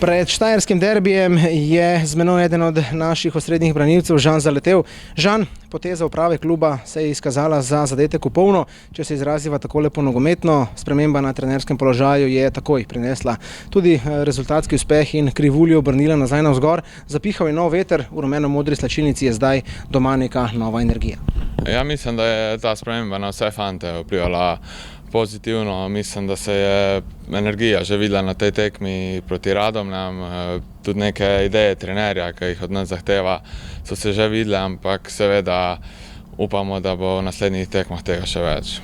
Pred štajerskim derbijem je z menoj eden od naših osrednjih branilcev, Žan, zaletel. Žan, poteza uprave kluba se je izkazala za zadetek v polno. Če se izraziva tako lepo nogometno, sprememba na trenerskem položaju je takoj prinesla tudi rezultatski uspeh in krivuljo obrnila nazaj navzgor. Zapihal je nov veter, v rumeno-modri slačilnici je zdaj doma neka nova energija. Ja, mislim, da je ta sprememba na vse fante vplivala pozitivno. Mislim, da se je energija že videla na tej tekmi proti Radomljam. Tudi neke ideje trenerja, ki jih od nas zahteva, so se že videle, ampak seveda upamo, da bo v naslednjih tekmah tega še več.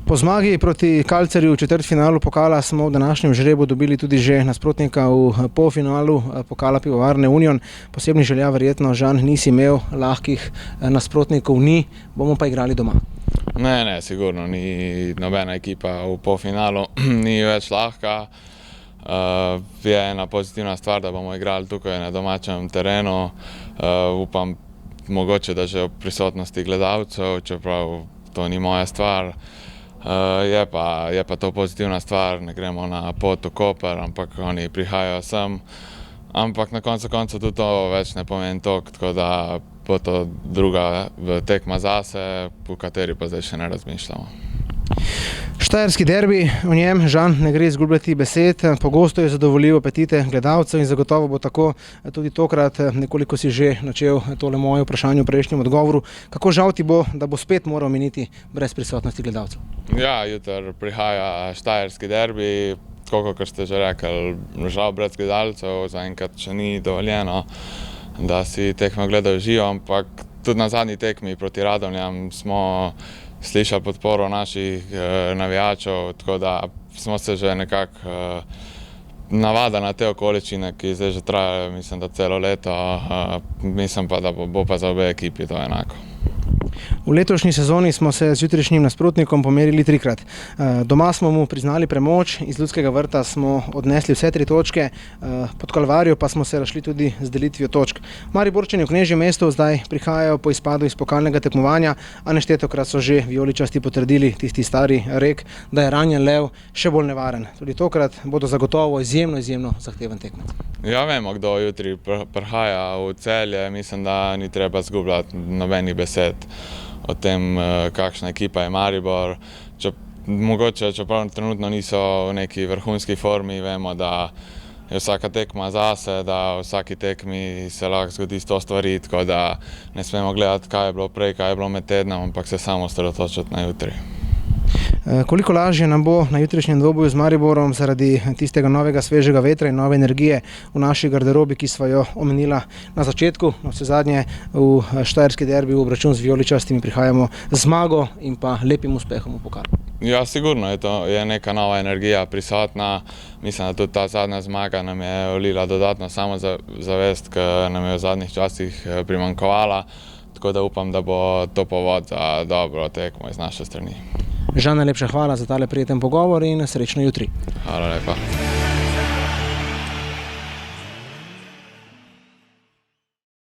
Po zmagi proti Kalcerju v četrtfinalu pokala smo v današnjem žrebu dobili tudi že nasprotnika v polfinalu pokala Pivovarne Union. Posebnih želja verjetno, Žan, nisi imel, lahkih nasprotnikov ni, bomo pa igrali doma. Ne, sigurno ni nobena ekipa v polfinalu, ni več lahka. Je ena pozitivna stvar, da bomo igrali tukaj na domačem terenu. Upam mogoče, da že v prisotnosti gledalcev, čeprav to ni moja stvar. Je pa to pozitivna stvar, ne gremo na pot v Koper, ampak oni prihajajo sem. Ampak na koncu koncev tudi to več ne pomeni toliko, tako da bo to druga tekma zase, po kateri pa zdaj še ne razmišljamo. Štajerski derbi, o njem, Žan, ne gre izgubljati besed. Pogosto je zadovoljil apetite gledalcev in zagotovo bo tako tudi tokrat. Nekoliko si že načel tole moje vprašanje v prejšnjem odgovoru. Kako žal ti bo, da bo spet moral miniti brez prisotnosti gledalcev? Ja, jutri prihaja štajerski derbi, tako kot ste že rekli, žal brez gledalcev, zaenkrat še ni dovoljeno, da si tekme gledajo živo, ampak tudi na zadnji tekmi proti Radomljam smo slišali podporo naših navijačev, tako da smo se že nekako navadili na te okoliščine, ki zdaj že trajajo, mislim, da celo leto. Mislim pa, da bo pa za obe ekipi to enako. V letošnji sezoni smo se z jutrišnjim nasprotnikom pomerili trikrat. Doma smo mu priznali premoč, iz Ljudskega vrta smo odnesli vse 3 točke, pod Kalvarijo pa smo se razšli tudi z delitvijo točk. Mariborčani v knežjem mestu zdaj prihajajo po izpadu iz pokalnega tekmovanja, a neštetokrat so že vijoličasti potrdili tisti stari rek, da je ranjen lev še bolj nevaren. Tudi tokrat bodo zagotovo izjemno zahteven tekmec. Ja, vemo, kdo jutri prihaja v Celje, mislim, da ni treba zgubljati nobenih besed o tem, kakšna ekipa je Maribor. Mogoče, čeprav trenutno niso v neki vrhunski formi, vemo, da je vsaka tekma zase, da v vsaki tekmi se lahko zgodi 100 stvari, tako da ne smemo gledati, kaj je bilo prej, kaj je bilo med tednom, ampak se samo osredotočiti na jutri. Koliko lažje nam bo na jutrišnjem dvoboju z Mariborom zaradi tistega novega svežega vetra in nove energije v naši garderobi, ki sva jo omenila na začetku. Navsezadnje v štajerski derbi v obračun z vijoličastimi prihajamo z zmago in pa lepim uspehom v pokalu. Ja, sigurno je neka nova energija prisotna. Mislim, da tudi ta zadnja zmaga nam je vlila dodatno samozavest, ki nam je v zadnjih časih primanjkovala. Tako da upam, da bo to povod za dobro tekmo iz naše strani. Žan, najlepša hvala za tale prijeten pogovor in srečno jutri. Hvala lepa.